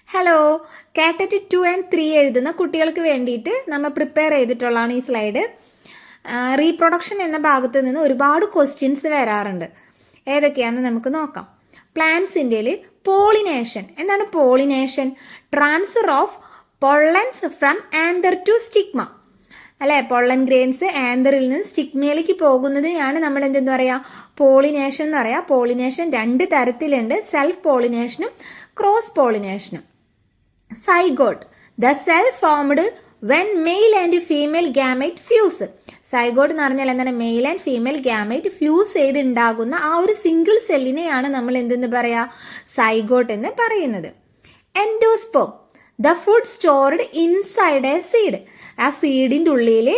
Hello, കാറ്ററ്റ് 2 and 3 എഴുതുന്ന കുട്ടികൾക്ക് വേണ്ടിയിട്ട് നമ്മൾ പ്രിപ്പയർ ചെയ്തിട്ടുള്ളതാണ് ഈ സ്ലൈഡ്. റീപ്രൊഡക്ഷൻ എന്ന ഭാഗത്ത് നിന്ന് ഒരുപാട് ക്വസ്റ്റ്യൻസ് വരാറുണ്ട്. ഏതൊക്കെയാണെന്ന് നമുക്ക് നോക്കാം. പ്ലാന്റ്സിൻ്റെയിൽ പോളിനേഷൻ. എന്താണ് pollination? Transfer of pollens from anther to stigma. അല്ലെ, പൊള്ളൻ ഗ്രെയിൻസ് ആന്തറിൽ നിന്ന് സ്റ്റിഗ്മയിലേക്ക് പോകുന്നതിനെയാണ് നമ്മൾ എന്തെന്ന് പറയാ, പോളിനേഷൻ എന്ന് പറയാം. പോളിനേഷൻ രണ്ട് തരത്തിലുണ്ട്, സെൽഫ് പോളിനേഷനും ക്രോസ് പോളിനേഷനും. Zygote, the cell formed when male and female gamete fuse. Zygote എന്ന് പറഞ്ഞാൽ എന്താണ്? Male and female gamete fuse ചെയ്ത് ഉണ്ടാകുന്ന ആ ഒരു സിംഗിൾ സെല്ലിനെയാണ് നമ്മൾ എന്തെന്ന് പറയാ, സൈഗോട്ട് എന്ന് പറയുന്നത്. Endosperm, the food stored inside A seed. ആ സീഡിൻ്റെ ഉള്ളിൽ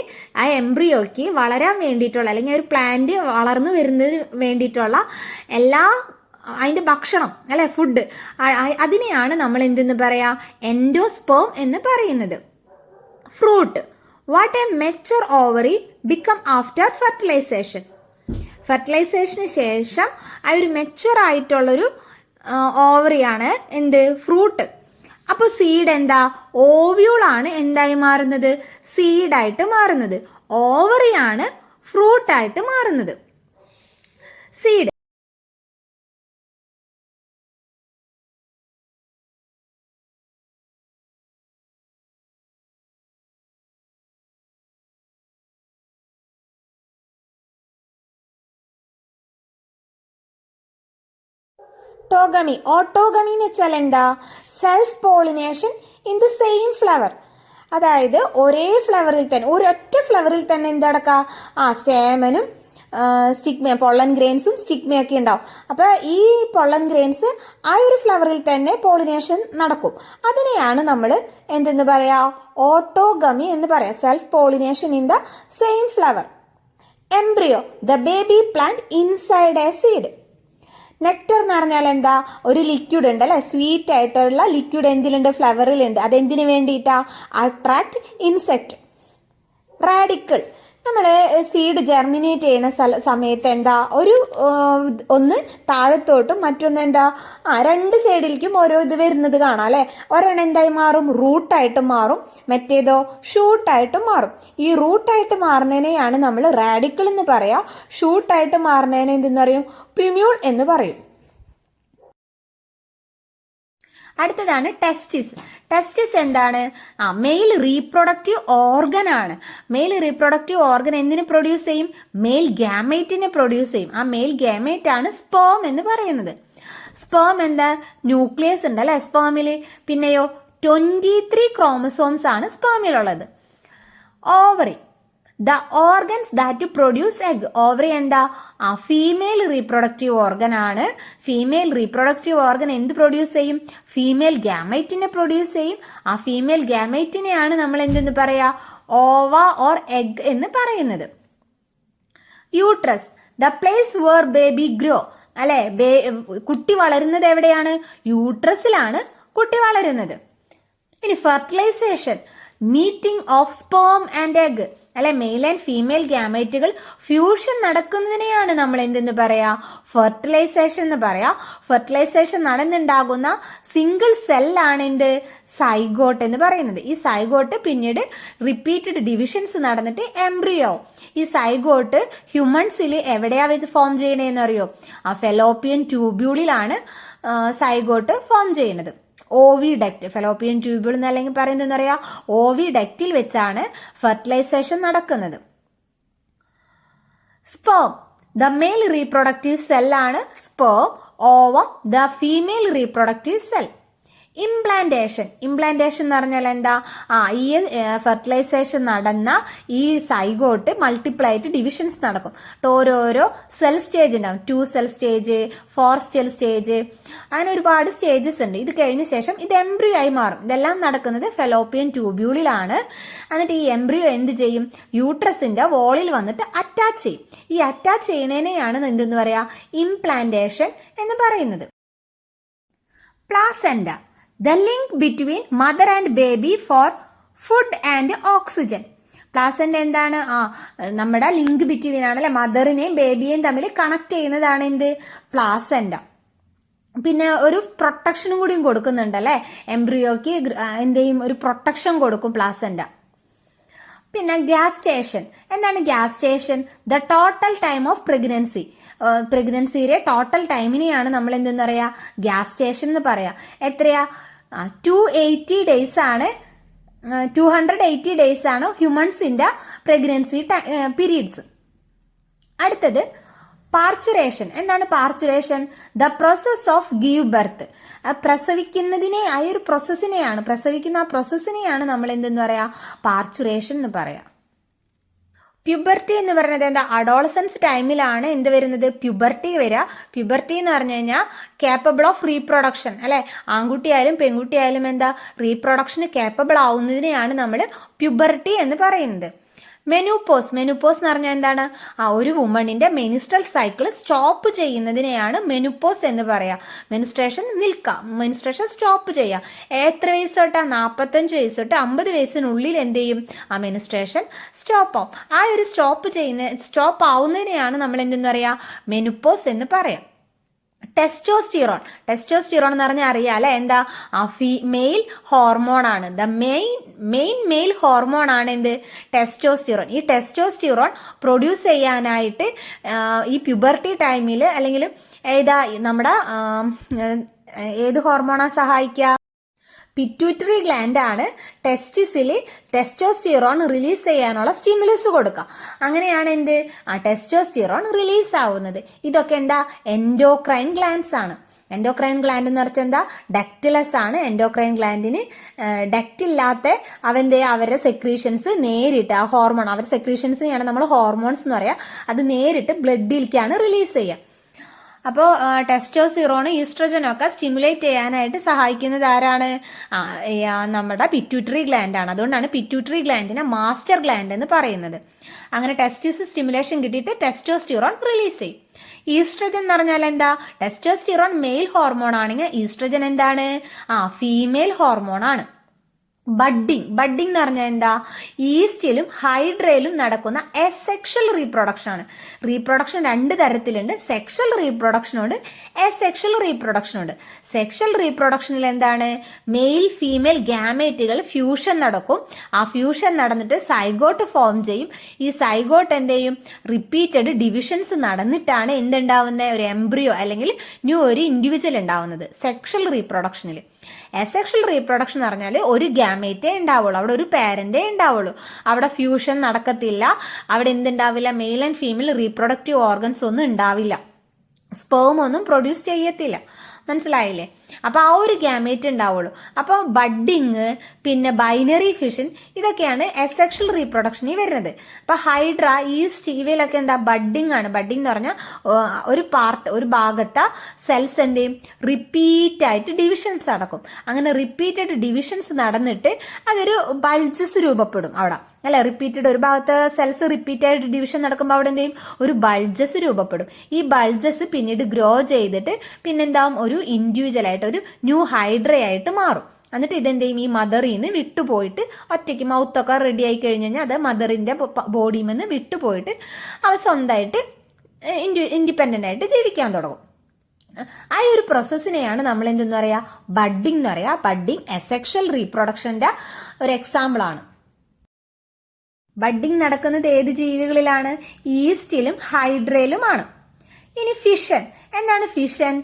ആ എംബ്രിയോയ്ക്ക് വളരാൻ വേണ്ടിയിട്ടുള്ള, അല്ലെങ്കിൽ ഒരു പ്ലാന്റ് വളർന്നു വരുന്നതിന് വേണ്ടിയിട്ടുള്ള എല്ലാ അതിൻ്റെ ഭക്ഷണം, അല്ലെ, ഫുഡ്, അതിനെയാണ് നമ്മൾ എന്തെന്ന് പറയാ, എൻഡോസ്പേം എന്ന് പറയുന്നത്. Fruit, what a mature ovary become after fertilization. ഫെർട്ടിലൈസേഷന് ശേഷം ആ ഒരു മെച്ചർ ആയിട്ടുള്ളൊരു ഓവറിയാണ് എന്ത്, ഫ്രൂട്ട്. അപ്പോൾ സീഡ് എന്താ, ഓവ്യൂളാണ് എന്തായി മാറുന്നത്, സീഡായിട്ട് മാറുന്നത്. ഓവറിയാണ് ഫ്രൂട്ടായിട്ട് മാറുന്നത്. Seed, autogamy. ഓട്ടോഗമി എന്ന് വെച്ചാൽ എന്താ, self pollination in the same flower. അതായത് ഒരേ ഫ്ലവറിൽ തന്നെ, ഒരൊറ്റ ഫ്ലവറിൽ തന്നെ എന്തടക്കാം, സ്റ്റേമനും സ്റ്റിഗ്മ, പൊള്ളൻ ഗ്രെയിൻസും സ്റ്റിഗ്മയൊക്കെ ഉണ്ടാവും. അപ്പോൾ ഈ പൊള്ളൻ ഗ്രെയിൻസ് ആ ഒരു ഫ്ലവറിൽ തന്നെ പോളിനേഷൻ നടക്കും. അതിനെയാണ് നമ്മൾ എന്തെന്ന് പറയാ, ഓട്ടോഗമി എന്ന് പറയാം. Self pollination in the same flower. Embryo, the baby plant inside A seed. Nectar എന്ന് പറഞ്ഞാൽ എന്താ, ഒരു ലിക്വിഡ് ഉണ്ട്, അല്ലെ, സ്വീറ്റ് ആയിട്ടുള്ള ലിക്വിഡ് എന്തിലുണ്ട്, ഫ്ലവറിലുണ്ട്. അതെന്തിനു വേണ്ടിയിട്ടാ, അട്രാക്ട് ഇൻസെക്ട്. റാഡിക്കിൾ, നമ്മൾ സീഡ് ജെർമിനേറ്റ് ചെയ്യുന്ന സമയത്ത് എന്താ, ഒന്ന് താഴത്തോട്ടും മറ്റൊന്ന് എന്താ, രണ്ട് സൈഡിലേക്കും ഓരോ ഇത് വരുന്നത് കാണാം, അല്ലെ. ഒരെണ്ണം എന്തായി മാറും, റൂട്ടായിട്ട് മാറും, മറ്റേതോ ഷൂട്ടായിട്ട് മാറും. ഈ റൂട്ടായിട്ട് മാറുന്നതിനെയാണ് നമ്മൾ റാഡിക്കിൾ എന്ന് പറയാം. ഷൂട്ടായിട്ട് മാറുന്നതിനെ എന്തെന്ന് പറയും, പ്രിമ്യൂൾ എന്ന് പറയും. അടുത്തതാണ് ടെസ്റ്റിസ്. ടെസ്റ്റിസ് എന്താണ്, മെയിൽ റീപ്രൊഡക്റ്റീവ് ഓർഗൻ ആണ്. മെയിൽ റീപ്രൊഡക്റ്റീവ് ഓർഗൻ എന്തിനു പ്രൊഡ്യൂസ് ചെയ്യും, മെയിൽ ഗാമേറ്റിനെ പ്രൊഡ്യൂസ് ചെയ്യും. ആ മെയിൽ ഗാമേറ്റ് ആണ് സ്പേം എന്ന് പറയുന്നത്. സ്പേം എന്താ, ന്യൂക്ലിയസ് ഉണ്ട്, അല്ലെ, സ്പേമിൽ. പിന്നെയോ 23 ക്രോമസോംസ് ആണ് സ്പേമിലുള്ളത്. Ovary, the organs that produce egg. Ovary എന്താ, ഫീമെയിൽ റീപ്രൊഡക്റ്റീവ് ഓർഗൻ ആണ്. ഫീമെയിൽ റീപ്രൊഡക്റ്റീവ് ഓർഗൻ എന്ത് പ്രൊഡ്യൂസ് ചെയ്യും, ഫീമെയിൽ ഗാമൈറ്റിനെ പ്രൊഡ്യൂസ് ചെയ്യും. ആ ഫീമെയിൽ ഗാമൈറ്റിനെയാണ് നമ്മൾ എന്തെന്ന് പറയാ, ഓവ ഓർ എഗ് എന്ന് പറയുന്നത്. Uterus, the place where baby grow. അല്ലെ, കുട്ടി വളരുന്നത് എവിടെയാണ്, യൂട്രസിലാണ് കുട്ടി വളരുന്നത്. ഇനി fertilisation, meeting of sperm and egg. അല്ലെ, മെയിൽ ആൻഡ് ഫീമെയിൽ ഗാമേറ്റുകൾ ഫ്യൂഷൻ നടക്കുന്നതിനെയാണ് നമ്മൾ എന്തെന്ന് പറയാ, ഫെർട്ടിലൈസേഷൻ എന്ന് പറയാ. ഫെർട്ടിലൈസേഷൻ നടന്നുണ്ടാകുന്ന സിംഗിൾ സെല്ലാണ് എന്ത്, സൈഗോട്ട് എന്ന് പറയുന്നത്. ഈ സൈഗോട്ട് പിന്നീട് റിപ്പീറ്റഡ് ഡിവിഷൻസ് നടന്നിട്ട് എംബ്രിയോ. ഈ സൈഗോട്ട് ഹ്യൂമൻസിൽ എവിടെയാ വെച്ച് ഫോം ചെയ്യണേന്ന് അറിയോ, ഫെലോപ്പിയൻ ട്യൂബ്യൂളിലാണ് സൈഗോട്ട് ഫോം ചെയ്യുന്നത്. ഓവിഡക്റ്റ്, ഫെലോപ്പിയൻ ട്യൂബ്യൂൾ എന്നല്ലെങ്കിൽ പറയുന്നത് എന്താ പറയാ, ഓവിഡക്റ്റിൽ വെച്ചാണ് ഫെർട്ടിലൈസേഷൻ നടക്കുന്നത്. സ്പേം, ദ മെയിൽ റീപ്രൊഡക്റ്റീവ് സെല്ലാണ് sperm. Ovum, the female reproductive cell. Implantation. Implantation എന്ന് പറഞ്ഞാൽ എന്താ, ഈ ഫെർട്ടിലൈസേഷൻ നടന്ന ഈ സൈഗോട്ട് മൾട്ടിപ്ലൈ ആയിട്ട് ഡിവിഷൻസ് നടക്കും. ഓരോരോ സെൽ സ്റ്റേജ് ഉണ്ടാവും. 2 സെൽ സ്റ്റേജ്, 4 സെൽ സ്റ്റേജ്, അങ്ങനെ ഒരുപാട് സ്റ്റേജസ് ഉണ്ട്. ഇത് കഴിഞ്ഞ ശേഷം ഇത് എംബ്രിയോ ആയി മാറും. ഇതെല്ലാം നടക്കുന്നത് ഫെലോപ്പിയൻ ട്യൂബ്യൂളിലാണ്. എന്നിട്ട് ഈ എംബ്രിയോ എന്ത് ചെയ്യും, യൂട്രസിന്റെ വോളിൽ വന്നിട്ട് അറ്റാച്ച് ചെയ്യും. ഈ അറ്റാച്ച് ചെയ്യുന്നതിനെയാണ് എന്തെന്ന് പറയാ, ഇംപ്ലാന്റേഷൻ എന്ന് പറയുന്നത്. Placenta, the link between mother and baby for food and oxygen. Placenta എന്താണ്, നമ്മുടെ ലിങ്ക് ബിറ്റ്വീൻ ആണ്, അല്ലെ, മദറിനെയും ബേബിയെയും തമ്മിൽ കണക്ട് ചെയ്യുന്നതാണ് എന്ത്, പ്ലാസെന്റ. പിന്നെ ഒരു പ്രൊട്ടക്ഷനും കൂടിയും കൊടുക്കുന്നുണ്ട് അല്ലേ, എംബ്രിയോക്ക് എന്തെയും ഒരു പ്രൊട്ടക്ഷൻ കൊടുക്കും പ്ലാസൻറ്റ. പിന്നെ ഗ്യാസ്റ്റേഷൻ. എന്താണ് gestation? The total time of pregnancy. പ്രഗ്നൻസിയുടെ ടോട്ടൽ ടൈമിനെയാണ് നമ്മൾ എന്തെന്ന് പറയാ, ഗ്യാസ്റ്റേഷൻ എന്ന് പറയാ. എത്രയാ? 280 ഡേയ്സ് ആണ്. 280 ഡേയ്സ് ആണ് ഹ്യൂമൻസിന്റെ പ്രഗ്നൻസി പീരീഡ്സ്. അടുത്തത് പാർച്ചുറേഷൻ. എന്താണ് parturition? The process of give birth. പ്രസവിക്കുന്നതിനെ, ആ ഒരു പ്രോസസ്സിനെയാണ്, പ്രസവിക്കുന്ന ആ പ്രോസസ്സിനെയാണ് നമ്മൾ എന്തെന്ന് പറയാ, പാർച്ചുറേഷൻ എന്ന് പറയാ. പ്യൂബർട്ടി എന്ന് പറയുന്നത് എന്താ, അഡോളസൻസ് ടൈമിലാണ് എന്ത് വരുന്നത്, പ്യൂബർട്ടി വരിക. പ്യൂബർട്ടി എന്ന് പറഞ്ഞു കഴിഞ്ഞാൽ കേപ്പബിൾ ഓഫ് റീപ്രൊഡക്ഷൻ അല്ലെ, ആൺകുട്ടിയായാലും പെൺകുട്ടിയായാലും എന്താ, റീപ്രൊഡക്ഷന് കേപ്പബിൾ ആവുന്നതിനെയാണ് നമ്മൾ പ്യൂബർട്ടി എന്ന് പറയുന്നത്. മെനൂപോസ്. മെനൂപോസ് എന്ന് പറഞ്ഞാൽ എന്താണ്, ഒരു വുമണിന്റെ മെനിസ്ട്രൽ സൈക്കിൾ സ്റ്റോപ്പ് ചെയ്യുന്നതിനെയാണ് മെനൂപോസ് എന്ന് പറയാ. മെനിസ്ട്രേഷൻ നിൽക്കാം, മെനിസ്ട്രേഷൻ സ്റ്റോപ്പ് ചെയ്യാം. എത്ര വയസ്സ് തൊട്ടാ? 45 വയസ്സ് തൊട്ട് 50 വയസ്സിനുള്ളിൽ എന്ത് ചെയ്യും, ആ മെനിസ്ട്രേഷൻ സ്റ്റോപ്പ് ആവും. ആ ഒരു സ്റ്റോപ്പ് ആവുന്നതിനെയാണ് നമ്മൾ എന്തെന്ന് പറയാ, മെനൂപോസ് എന്ന് പറയാം. ടെസ്റ്റോസ്റ്റിറോൺ. ടെസ്റ്റോസ്റ്റിറോൺ എന്ന് പറഞ്ഞാൽ അറിയാം അല്ലെ, എന്താ, മെയിൽ ഹോർമോൺ ആണ്. ദ മെയിൻ മെയിൽ ഹോർമോൺ ആണ് എന്ത്, ടെസ്റ്റോസ്റ്റിറോൺ. ഈ ടെസ്റ്റോസ്റ്റിറോൺ പ്രൊഡ്യൂസ് ചെയ്യാനായിട്ട് ഈ പ്യൂബർട്ടി ടൈമിൽ അല്ലെങ്കിൽ നമ്മുടെ ഏത് ഹോർമോണാ സഹായിക്കുക, പിറ്റ്യൂട്ടറി ഗ്ലാൻഡ് ആണ് ടെസ്റ്റിസിൽ ടെസ്റ്റോസ്റ്റിറോൺ റിലീസ് ചെയ്യാനുള്ള സ്റ്റിമുലസ് കൊടുക്കുക. അങ്ങനെയാണ് എന്ത്, ടെസ്റ്റോസ്റ്റിറോൺ റിലീസ് ആവുന്നത്. ഇതൊക്കെ എന്താ, എൻഡോക്രൈൻ ഗ്ലാൻഡ്സ് ആണ്. എൻഡോക്രൈൻ ഗ്ലാൻഡ് എന്ന് പറഞ്ഞാൽ എന്താ, ഡക്റ്റിലസ് ആണ്. എൻഡോക്രൈൻ ഗ്ലാൻഡിന് ഡക്റ്റില്ലാത്ത അവരുടെ സെക്രീഷൻസ് നേരിട്ട്, ആ ഹോർമോൺ, അവരുടെ സെക്രീഷൻസിനെയാണ് നമ്മൾ ഹോർമോൺസ് എന്ന് പറയാം. അത് നേരിട്ട് ബ്ലഡിലേക്കാണ് റിലീസ് ചെയ്യുക. അപ്പോൾ ടെസ്റ്റോസ്റ്റിറോൺ ഈസ്ട്രജനൊക്കെ സ്റ്റിമുലേറ്റ് ചെയ്യാനായിട്ട് സഹായിക്കുന്നത് ആരാണ്, നമ്മുടെ പിറ്റ്യൂട്ടറി ഗ്ലാൻഡ് ആണ്. അതുകൊണ്ടാണ് പിറ്റ്യൂട്ടറി ഗ്ലാൻഡിനെ മാസ്റ്റർ ഗ്ലാൻഡ് എന്ന് പറയുന്നത്. അങ്ങനെ ടെസ്റ്റിസ് സ്റ്റിമുലേഷൻ കിട്ടിയിട്ട് ടെസ്റ്റോസ്റ്റിറോൺ റിലീസ് ചെയ്യും. ഈസ്ട്രജൻ എന്ന് പറഞ്ഞാൽ എന്താ, ടെസ്റ്റോസ്റ്റിറോൺ മെയിൽ ഹോർമോൺ ആണെങ്കിൽ ഈസ്ട്രജൻ എന്താണ്, ഫീമെയിൽ ഹോർമോൺ ആണ്. ബഡ്ഡിങ് എന്ന് പറഞ്ഞാൽ എന്താ, ഈസ്റ്റിലും ഹൈഡ്രയിലും നടക്കുന്ന എസെക്ഷൽ റീപ്രൊഡക്ഷൻ ആണ്. റീപ്രൊഡക്ഷൻ 2 തരത്തിലുണ്ട്, സെക്ഷൽ റീപ്രൊഡക്ഷൻ ഉണ്ട്, എസെക്ഷൽ റീപ്രൊഡക്ഷൻ ഉണ്ട്. സെക്ഷൽ റീപ്രൊഡക്ഷനിൽ എന്താണ്, മെയിൽ ഫീമെയിൽ ഗാമേറ്റുകൾ ഫ്യൂഷൻ നടക്കും. ആ ഫ്യൂഷൻ നടന്നിട്ട് സൈഗോട്ട് ഫോം ചെയ്യും. ഈ സൈഗോട്ട് എന്ത് ചെയ്യും, റിപ്പീറ്റഡ് ഡിവിഷൻസ് നടന്നിട്ടാണ് എന്തുണ്ടാവുന്നത്, ഒരു എംബ്രിയോ അല്ലെങ്കിൽ ഒരു ഇൻഡിവിജ്വൽ ഉണ്ടാവുന്നത് സെക്ഷൽ റീപ്രൊഡക്ഷനിൽ. അസെക്ഷൽ റീപ്രൊഡക്ഷൻ എന്ന് പറഞ്ഞാൽ ഒരു ഗാമേറ്റേ ഉണ്ടാവുള്ളൂ, അവിടെ ഒരു പാരന്റേ ഉണ്ടാവുള്ളൂ. അവിടെ ഫ്യൂഷൻ നടക്കത്തില്ല, അവിടെ എന്തുണ്ടാവില്ല, male and female reproductive organs ഒന്നും ഉണ്ടാവില്ല, സ്പേം ഒന്നും പ്രൊഡ്യൂസ് ചെയ്യത്തില്ല. മനസ്സിലായില്ലേ? അപ്പൊ ആ ഒരു ഗാമേറ്റ് ഉണ്ടാവുള്ളൂ. അപ്പോൾ ബഡ്ഡിങ്, പിന്നെ ബൈനറി ഫിഷൻ, ഇതൊക്കെയാണ് അസെക്ഷൽ റീപ്രൊഡക്ഷനിൽ വരുന്നത്. അപ്പൊ ഹൈഡ്ര, ഈസ്റ്റ്, ഇവയിലൊക്കെ എന്താ, ബഡ്ഡിങ് ആണ്. ബഡ്ഡിങ് എന്ന് പറഞ്ഞാൽ ഒരു ഭാഗത്തെ സെൽസ് എന്ത് ചെയ്യും, റിപ്പീറ്റ് ആയിട്ട് ഡിവിഷൻസ് നടക്കും. അങ്ങനെ റിപ്പീറ്റഡ് ഡിവിഷൻസ് നടന്നിട്ട് അതൊരു ബൾജസ് രൂപപ്പെടും അവിടെ അല്ലെ. റിപ്പീറ്റഡ് ഒരു ഭാഗത്ത് സെൽസ് റിപ്പീറ്റ് ആയിട്ട് ഡിവിഷൻ നടക്കുമ്പോൾ അവിടെ എന്ത് ചെയ്യും, ഒരു ബൾജസ് രൂപപ്പെടും. ഈ ബൾജസ് പിന്നീട് ഗ്രോ ചെയ്തിട്ട് പിന്നെന്താവും, ഒരു ഇൻഡിവിജ്വൽ ആയിട്ട്, ഒരു ന്യൂ ഹൈഡ്രയായിട്ട് മാറും. എന്നിട്ട് ഇതെന്ത് ചെയ്യും, ഈ മദറിൽ നിന്ന് വിട്ടുപോയിട്ട് ഒറ്റയ്ക്ക് മൗത്തൊക്കെ റെഡി ആയി കഴിഞ്ഞ് കഴിഞ്ഞാൽ അത് മദറിന്റെ ബോഡിയിൽ നിന്ന് വിട്ടുപോയിട്ട് അവ സ്വന്തമായിട്ട് ഇൻഡിപെൻഡന്റ് ആയിട്ട് ജീവിക്കാൻ തുടങ്ങും. ആ ഒരു പ്രോസസ്സിനെയാണ് നമ്മൾ എന്തെന്ന് പറയാ, ബഡ്ഡിംഗ് എന്ന് പറയാ. ബഡ്ഡിംഗ് അസെക്ഷൽ റീപ്രൊഡക്ഷന്റെ ഒരു എക്സാമ്പിൾ ആണ്. ബഡ്ഡിംഗ് നടക്കുന്നത് ഏത് ജീവികളിലാണ്, ഈസ്റ്റിലും ഹൈഡ്രയിലുമാണ്. ഇനി ഫിഷൻ. എന്താണ് fission?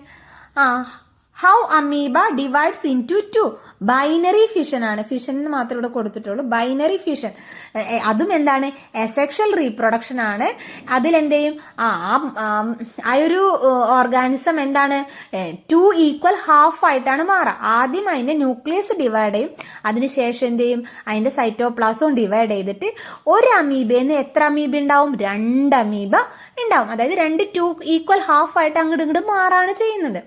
How amoeba divides into 2. Binary fission ആണ്. ഫിഷൻ എന്ന് മാത്രമേ ഇവിടെ കൊടുത്തിട്ടുള്ളൂ. ബൈനറി ഫിഷൻ, അതും എന്താണ്, അസെക്ഷൽ റീപ്രൊഡക്ഷൻ ആണ്. അതിലെന്ത് ചെയ്യും, ആ ഒരു ഓർഗാനിസം എന്താണ്, 2 ഈക്വൽ ഹാഫ് ആയിട്ടാണ് മാറുക. ആദ്യം അതിന്റെ ന്യൂക്ലിയസ് ഡിവൈഡ് ചെയ്യും, അതിനുശേഷം എന്ത് ചെയ്യും, അതിന്റെ സൈറ്റോപ്ലാസവും ഡിവൈഡ് ചെയ്തിട്ട് ഒരു അമീബയിൽ എത്ര അമീബ ഉണ്ടാവും, 2 അമീബ ഉണ്ടാവും. അതായത് 2 ഈക്വൽ ഹാഫ് ആയിട്ട് അങ്ങോട്ട് ഇങ്ങോട്ട് മാറാണ് ചെയ്യുന്നത്.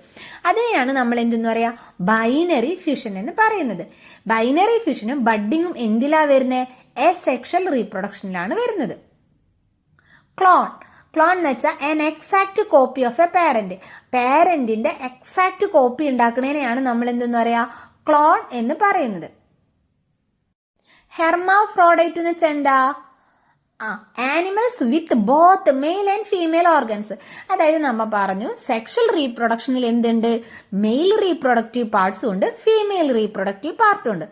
അതിനെയാണ് നമ്മൾ എന്തെന്ന് പറയാ, ബൈനറി ഫിഷൻ എന്ന് പറയുന്നത്. ബൈനറി ഫിഷനും ബഡ്ഡിങ്ങും എന്തിലാ വരുന്നത്, അസെക്ഷൽ റീപ്രൊഡക്ഷനിലാണ് വരുന്നത്. ക്ലോൺ എന്ന് വെച്ചാൽ an exact copy of a പാരന്റിന്റെ എക്സാക്ട് കോപ്പി ഉണ്ടാക്കുന്നതിനെയാണ് നമ്മൾ എന്തെന്ന് പറയാ, ക്ലോൺ എന്ന് പറയുന്നത്. ഹെർമാഫ്രോഡൈറ്റ് എന്ന് വെച്ചാൽ എന്താ, animals with both mail and female organs. അതായത് നമ്മൾ പറഞ്ഞു സെക്ഷൽ റീപ്രൊഡക്ഷനിൽ എന്തുണ്ട്, മെയിൽ റീപ്രൊഡക്റ്റീവ് പാർട്സും ഉണ്ട്, ഫീമെയിൽ റീപ്രൊഡക്റ്റീവ് പാർട്ടും ഉണ്ട്.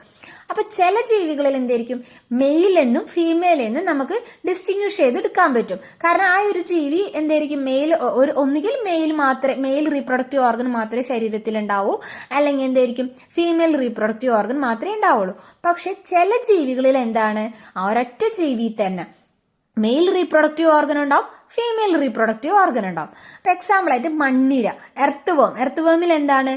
അപ്പൊ ചില ജീവികളിൽ എന്തായിരിക്കും മെയിൽ എന്നും ഫീമെയിൽ എന്നും നമുക്ക് ഡിസ്റ്റിങ്വിഷ് ചെയ്തെടുക്കാൻ പറ്റും. കാരണം ആ ഒരു ജീവി എന്തായിരിക്കും ഒന്നുകിൽ മെയിൽ റീപ്രൊഡക്റ്റീവ് ഓർഗൻ മാത്രമേ ശരീരത്തിൽ ഉണ്ടാവൂ, അല്ലെങ്കിൽ എന്തായിരിക്കും ഫീമെയിൽ റീപ്രൊഡക്റ്റീവ് ഓർഗൻ മാത്രമേ ഉണ്ടാവുള്ളൂ. പക്ഷെ ചില ജീവികളിൽ എന്താണ്, ആ ഒരൊറ്റ ജീവി തന്നെ മെയിൽ റീപ്രൊഡക്റ്റീവ് ഓർഗൻ ഉണ്ടാവും, ഫീമെയിൽ റീപ്രൊഡക്റ്റീവ് ഓർഗൻ ഉണ്ടാവും. ഇപ്പം എക്സാമ്പിളായിട്ട് മണ്ണിര, എർത്ത് വേമിൽ എന്താണ്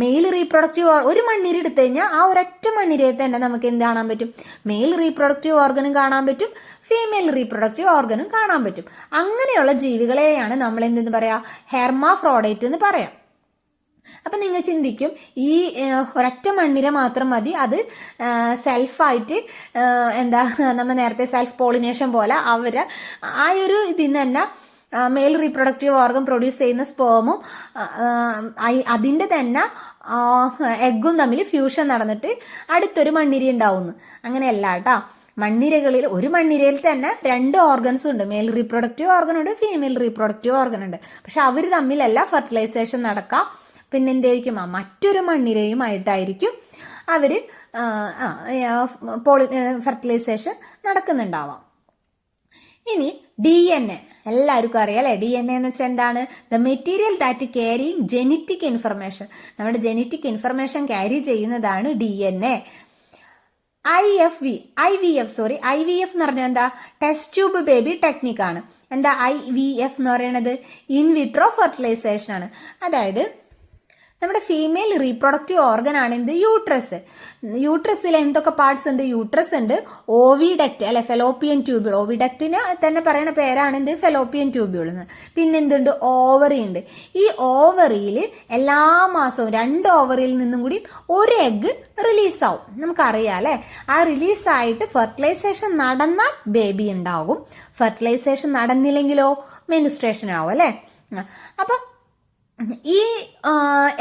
മെയിൽ റീപ്രൊഡക്റ്റീവ് ഒരു മണ്ണിര എടുത്തു കഴിഞ്ഞാൽ ആ ഒരൊറ്റ മണ്ണിരയെ തന്നെ നമുക്ക് എന്ത് കാണാൻ പറ്റും, മെയിൽ റീപ്രൊഡക്റ്റീവ് ഓർഗനും കാണാൻ പറ്റും, ഫീമെയിൽ റീപ്രൊഡക്റ്റീവ് ഓർഗനും കാണാൻ പറ്റും. അങ്ങനെയുള്ള ജീവികളെയാണ് നമ്മൾ എന്തെന്ന് പറയാ, ഹെർമാഫ്രോഡൈറ്റ് എന്ന് പറയാം. അപ്പം നിങ്ങൾ ചിന്തിക്കും ഈ ഒരൊറ്റ മണ്ണിര മാത്രം മതി അത് സെൽഫായിട്ട് നമ്മൾ നേരത്തെ സെൽഫ് പോളിനേഷൻ പോലെ ആ ഒരു ഇതിൽ നിന്ന് തന്നെ മെയിൽ റീപ്രൊഡക്റ്റീവ് ഓർഗൻ പ്രൊഡ്യൂസ് ചെയ്യുന്ന സ്പേമും അതിൻ്റെ തന്നെ എഗ്ഗും തമ്മിൽ ഫ്യൂഷൻ നടന്നിട്ട് അടുത്തൊരു മണ്ണിര ഉണ്ടാവുന്നു. അങ്ങനെയല്ല കേട്ടോ. ഒരു മണ്ണിരയിൽ തന്നെ 2 ഓർഗൻസും ഉണ്ട്, മെയിൽ റീപ്രൊഡക്റ്റീവ് ഓർഗൻ ഉണ്ട്, ഫീമെയിൽ റീപ്രൊഡക്റ്റീവ് ഓർഗൻ ഉണ്ട്. പക്ഷെ അവർ തമ്മിലല്ല ഫെർട്ടിലൈസേഷൻ നടക്കാം. പിന്നെ എന്തായിരിക്കും, മറ്റൊരു മണ്ണിരയുമായിട്ടായിരിക്കും അവർ ഫെർട്ടിലൈസേഷൻ നടക്കുന്നുണ്ടാവാം. ഇനി DNA എല്ലാവർക്കും അറിയാം അല്ലേ. DNA എന്ന് വെച്ചാൽ എന്താണ്, the material that carrying genetic information. നമ്മുടെ ജെനറ്റിക് ഇൻഫർമേഷൻ ക്യാരി ചെയ്യുന്നതാണ് DNA. IVF എന്ന് പറഞ്ഞാൽ എന്താ, ടെസ്റ്റ് ട്യൂബ് ബേബി ടെക്നിക്കാണ്. എന്താ IVF എന്ന് പറയുന്നത്, ഇൻ വിട്രോ ഫെർട്ടിലൈസേഷൻ ആണ്. അതായത് നമ്മുടെ ഫീമെയിൽ റീപ്രൊഡക്റ്റീവ് ഓർഗൻ ആണ് എന്ത്, യൂട്രസിൽ എന്തൊക്കെ പാർട്സ് ഉണ്ട്, യൂട്രസ് ഉണ്ട്, ഓവിഡക്റ്റ് അല്ലെ ഫെലോപ്പിയൻ ട്യൂബ്യൂൾ, ഓവിഡക്റ്റിന് തന്നെ പറയുന്ന പേരാണ് എന്ത്, ഫെലോപ്പിയൻ ട്യൂബ്യൂൾ എന്ന്. പിന്നെ എന്തുണ്ട്, ഓവറി ഉണ്ട്. ഈ ഓവറിയിൽ എല്ലാ മാസവും 2 ഓവറിയിൽ നിന്നും കൂടി ഒരു എഗ്ഗ് റിലീസാവും. നമുക്കറിയാം അല്ലേ. ആ റിലീസായിട്ട് ഫെർട്ടിലൈസേഷൻ നടന്നാൽ ബേബി ഉണ്ടാകും, ഫെർട്ടിലൈസേഷൻ നടന്നില്ലെങ്കിലോ മെൻസ്ട്രേഷൻ ആവും അല്ലേ. അപ്പം ഈ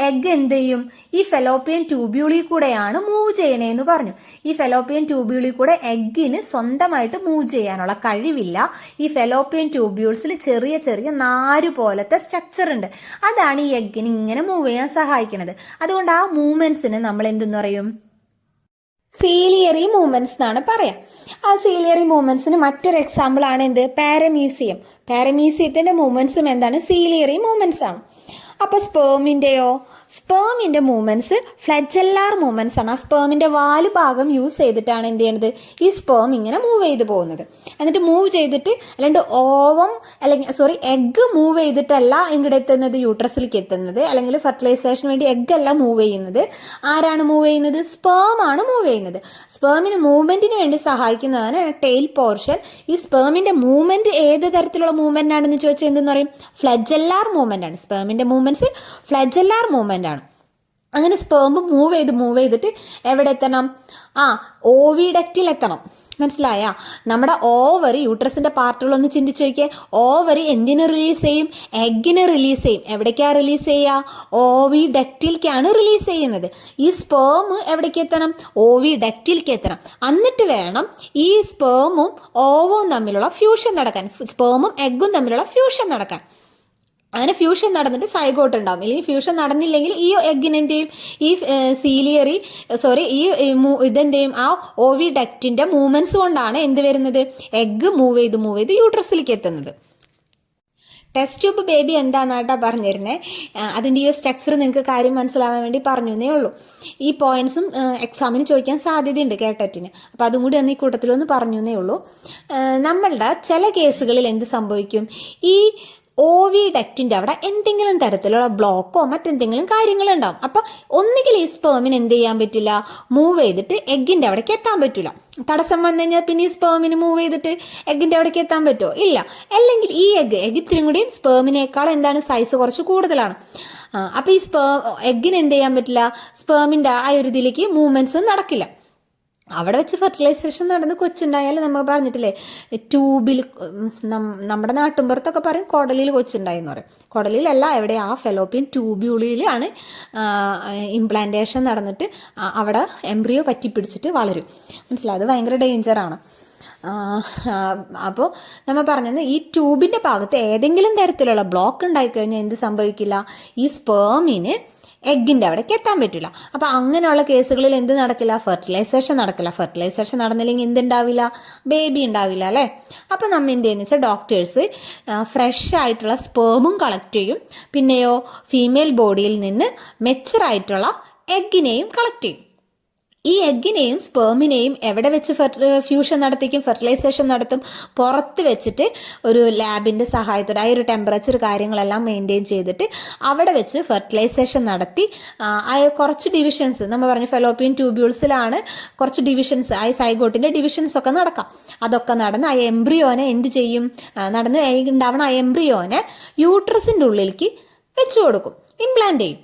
എഗ്ഗ് എന്ത് ചെയ്യും, ഈ ഫെലോപ്പിയൻ ട്യൂബ്യൂളിൽ കൂടെയാണ് മൂവ് ചെയ്യണേന്ന് പറഞ്ഞു. ഈ ഫെലോപ്പിയൻ ട്യൂബ്യൂളിൽ കൂടെ എഗ്ഗിന് സ്വന്തമായിട്ട് മൂവ് ചെയ്യാനുള്ള കഴിവില്ല. ഈ ഫെലോപ്പിയൻ ട്യൂബ്യൂൾസിൽ ചെറിയ ചെറിയ നാര് പോലത്തെ സ്ട്രക്ചർ ഉണ്ട്. അതാണ് ഈ എഗ്ഗിന് ഇങ്ങനെ മൂവ് ചെയ്യാൻ സഹായിക്കുന്നത്. അതുകൊണ്ട് ആ മൂവ്മെന്റ്സിന് നമ്മൾ എന്തെന്ന് പറയും, സീലിയറി മൂവ്മെന്റ്സ് എന്നാണ് പറയാം. ആ സീലിയറി മൂവ്മെന്റ്സിന് മറ്റൊരു എക്സാമ്പിൾ ആണ് എന്ത്, പാരമീസിയം. പാരമീസിയത്തിന്റെ മൂവ്മെന്റ്സും എന്താണ്, സീലിയറി മൂവ്മെന്റ്സ് ആണ്. അപ്പൊ സ്പേമിന്റെ മൂവ്മെന്റ്സ് ഫ്ലജല്ലാർ മൂവ്മെന്റ്സ് ആണ്. ആ സ്പേമിന്റെ വാല് ഭാഗം യൂസ് ചെയ്തിട്ടാണ് എന്ത് ചെയ്യണത്, ഈ സ്പേം ഇങ്ങനെ മൂവ് ചെയ്ത് പോകുന്നത്. എന്നിട്ട് മൂവ് ചെയ്തിട്ട് എഗ്ഗ് മൂവ് ചെയ്തിട്ടല്ല ഇങ്ങോട്ട് എത്തുന്നത്, യൂട്രസിലേക്ക് എത്തുന്നത്, അല്ലെങ്കിൽ ഫെർട്ടിലൈസേഷന് വേണ്ടി എഗ്ഗ് അല്ല മൂവ് ചെയ്യുന്നത്. ആരാണ് മൂവ് ചെയ്യുന്നത്, സ്പേം ആണ് മൂവ് ചെയ്യുന്നത്. സ്പേമിന് മൂവ്മെന്റിന് വേണ്ടി സഹായിക്കുന്നതാണ് ടെയിൽ പോർഷൻ. ഈ സ്പേമിന്റെ മൂവ്മെന്റ് ഏത് തരത്തിലുള്ള മൂവ്മെന്റ് ആണെന്ന് ചോദിച്ചാൽ എന്തെന്ന് പറയും, ഫ്ലജല്ലാർ മൂവ്മെന്റ് ആണ്. സ്പേമിന്റെ മൂവ്മെന്റ്സ് ഫ്ലജല്ലാർ മൂവ്മെന്റ് ആണ്. അങ്ങനെ സ്പേം മൂവ് ചെയ്തിട്ട് എവിടെ എത്തണം, ഓവിഡക്റ്റിൽ എത്തണം. മനസ്സിലായ, നമ്മുടെ ഓവറി, യൂട്രസിന്റെ പാർട്ടുകളൊന്ന് ചിന്തിച്ചു നോക്കിയേ. ഓവറി എന്തിന് റിലീസ് ചെയ്യും, എഗ്ഗിന് റിലീസ് ചെയ്യും. എവിടേക്കാ റിലീസ് ചെയ്യുക, ഓവിഡക്റ്റിലേക്കാണ് റിലീസ് ചെയ്യുന്നത്. ഈ സ്പേം എവിടേക്ക് എത്തണം, ഓവിഡക്റ്റിലേക്ക് എത്തണം. എന്നിട്ട് വേണം ഈ സ്പേമും ഓവും തമ്മിലുള്ള ഫ്യൂഷൻ നടക്കാൻ, സ്പേമും എഗ്ഗും തമ്മിലുള്ള ഫ്യൂഷൻ നടക്കാൻ. അങ്ങനെ ഫ്യൂഷൻ നടന്നിട്ട് സൈഗോട്ട് ഉണ്ടാവും. അല്ലെങ്കിൽ ഫ്യൂഷൻ നടന്നില്ലെങ്കിൽ ഈ എഗ്ഗിനെന്തെയും ഈ ഇതെന്തെയും ആ ഓവിഡക്റ്റിന്റെ മൂവ്മെന്റ്സ് കൊണ്ടാണ് എന്ത് വരുന്നത്, എഗ്ഗ് മൂവ് ചെയ്ത് യൂട്രസിലേക്ക് എത്തുന്നത്. ടെസ്റ്റ് ട്യൂബ് ബേബി എന്താണെന്നാട്ടാ പറഞ്ഞിരുന്നത്. അതിൻ്റെ ഈ സ്ട്രക്ചർ നിങ്ങൾക്ക് കാര്യം മനസ്സിലാവാൻ വേണ്ടി പറഞ്ഞേ ഉള്ളൂ. ഈ പോയിന്റ്സും എക്സാമിന് ചോദിക്കാൻ സാധ്യതയുണ്ട് കേട്ടറ്റിന്. അപ്പോൾ അതും കൂടി ഈ കൂട്ടത്തിലൊന്ന് പറഞ്ഞേ ഉള്ളൂ. നമ്മളുടെ ചില കേസുകളിൽ എന്ത് സംഭവിക്കും, ഈ ഓവിഡക്റ്റിൻ്റെ അവിടെ എന്തെങ്കിലും തരത്തിലുള്ള ബ്ലോക്കോ മറ്റെന്തെങ്കിലും കാര്യങ്ങളുണ്ടാവും. അപ്പം ഒന്നുകിൽ ഈ സ്പേമിന് എന്ത് ചെയ്യാൻ പറ്റില്ല, മൂവ് ചെയ്തിട്ട് എഗ്ഗിൻ്റെ അവിടേക്ക് എത്താൻ പറ്റില്ല. തടസ്സം വന്നു കഴിഞ്ഞാൽ പിന്നെ ഈ സ്പേമിന് മൂവ് ചെയ്തിട്ട് എഗ്ഗിൻ്റെ അവിടേക്ക് എത്താൻ പറ്റുമോ, ഇല്ല. അല്ലെങ്കിൽ ഈ എഗ്ഗ് ഇത്തിരി കൂടിയും സ്പേമിനേക്കാൾ എന്താണ് സൈസ് കുറച്ച് കൂടുതലാണ്. അപ്പം ഈ എഗ്ഗിന് എന്ത് ചെയ്യാൻ പറ്റില്ല, സ്പേമിൻ്റെ ആ ഒരു ഇതിലേക്ക് മൂവ്മെൻറ്റ്സ് നടക്കില്ല. അവിടെ വെച്ച് ഫെർട്ടിലൈസേഷൻ നടന്ന് കൊച്ചുണ്ടായാലും നമ്മൾ പറഞ്ഞിട്ടില്ലേ, ട്യൂബിൽ നമ്മുടെ നാട്ടുമ്പുറത്തൊക്കെ പറയും കുടലിൽ കൊച്ചുണ്ടായെന്ന് പറയും. കുടലിലല്ല, എവിടെ ആ ഫെലോപ്പിയൻ ട്യൂബ്യൂളിലാണ് ഇംപ്ലാന്റേഷൻ നടന്നിട്ട് അവിടെ എംബ്രിയോ പറ്റിപ്പിടിച്ചിട്ട് വളരും. മനസ്സിലായി, അത് ഭയങ്കര ഡേഞ്ചറാണ്. അപ്പോൾ നമ്മൾ പറഞ്ഞത് ഈ ട്യൂബിൻ്റെ ഭാഗത്ത് ഏതെങ്കിലും തരത്തിലുള്ള ബ്ലോക്ക് ഉണ്ടായിക്കഴിഞ്ഞാൽ എന്ത് സംഭവിക്കില്ല, ഈ സ്പേമിന് എഗ്ഗിൻ്റെ അവിടേക്ക് എത്താൻ പറ്റില്ല. അപ്പോൾ അങ്ങനെയുള്ള കേസുകളിൽ എന്ത് നടക്കില്ല, ഫെർട്ടിലൈസേഷൻ നടക്കില്ല. ഫെർട്ടിലൈസേഷൻ നടന്നില്ലെങ്കിൽ എന്തുണ്ടാവില്ല, ബേബി ഉണ്ടാവില്ല അല്ലേ. അപ്പോൾ നമ്മൾ എന്ത് ചെയ്യുന്നത് വെച്ചാൽ ഡോക്ടേഴ്സ് ഫ്രഷ് ആയിട്ടുള്ള സ്പേമും കളക്ട് ചെയ്യും, പിന്നെയോ ഫീമെയിൽ ബോഡിയിൽ നിന്ന് മെച്ചുറായിട്ടുള്ള എഗ്ഗിനെയും കളക്ട് ചെയ്യും. ഈ എഗ്ഗിനെയും സ്പേമിനെയും എവിടെ വെച്ച് ഫ്യൂഷൻ നടത്തിക്കും, ഫെർട്ടിലൈസേഷൻ നടത്തും, പുറത്ത് വെച്ചിട്ട് ഒരു ലാബിൻ്റെ സഹായത്തോടെ ആ ഒരു ടെമ്പറേച്ചർ കാര്യങ്ങളെല്ലാം മെയിൻറ്റെയിൻ ചെയ്തിട്ട് അവിടെ വെച്ച് ഫെർട്ടിലൈസേഷൻ നടത്തി കുറച്ച് ഡിവിഷൻസ് നമ്മൾ പറഞ്ഞു ഫെലോപ്പിയൻ ട്യൂബ്യൂൾസിലാണ് കുറച്ച് ഡിവിഷൻസ്, ആ സൈഗോട്ടിൻ്റെ ഡിവിഷൻസ് ഒക്കെ നടക്കാം. അതൊക്കെ നടന്ന് ആ എംബ്രിയോനെ എന്ത് ചെയ്യും, നടന്ന് ഉണ്ടാവണ ആ എംബ്രിയോനെ യൂട്രസിൻ്റെ ഉള്ളിലേക്ക് വെച്ച് കൊടുക്കും, ഇംപ്ലാന്റ് ചെയ്യും.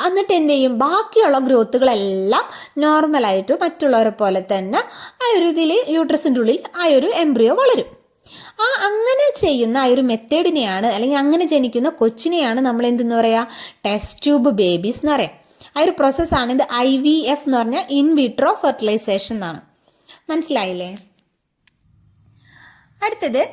എന്നിട്ട് എന്ത് ചെയ്യും, ബാക്കിയുള്ള ഗ്രോത്തുകളെല്ലാം നോർമലായിട്ട് മറ്റുള്ളവരെ പോലെ തന്നെ ആ ഒരു ഇതിൽ യൂട്രസിൻ്റെ ഉള്ളിൽ ആ ഒരു എംബ്രിയോ വളരും. അങ്ങനെ ചെയ്യുന്ന ആ ഒരു മെത്തേഡിനെയാണ്, അല്ലെങ്കിൽ അങ്ങനെ ജനിക്കുന്ന കൊച്ചിനെയാണ് നമ്മൾ എന്തെന്ന് പറയുക, ടെസ്റ്റ് ട്യൂബ് ബേബീസ് എന്ന് പറയാം. ആ ഒരു പ്രോസസ്സാണ് ഇത് IVF എന്ന് പറഞ്ഞാൽ ഇൻ വിട്രോ ഫെർട്ടിലൈസേഷൻ എന്നാണ്. മനസ്സിലായില്ലേ? അടുത്തത്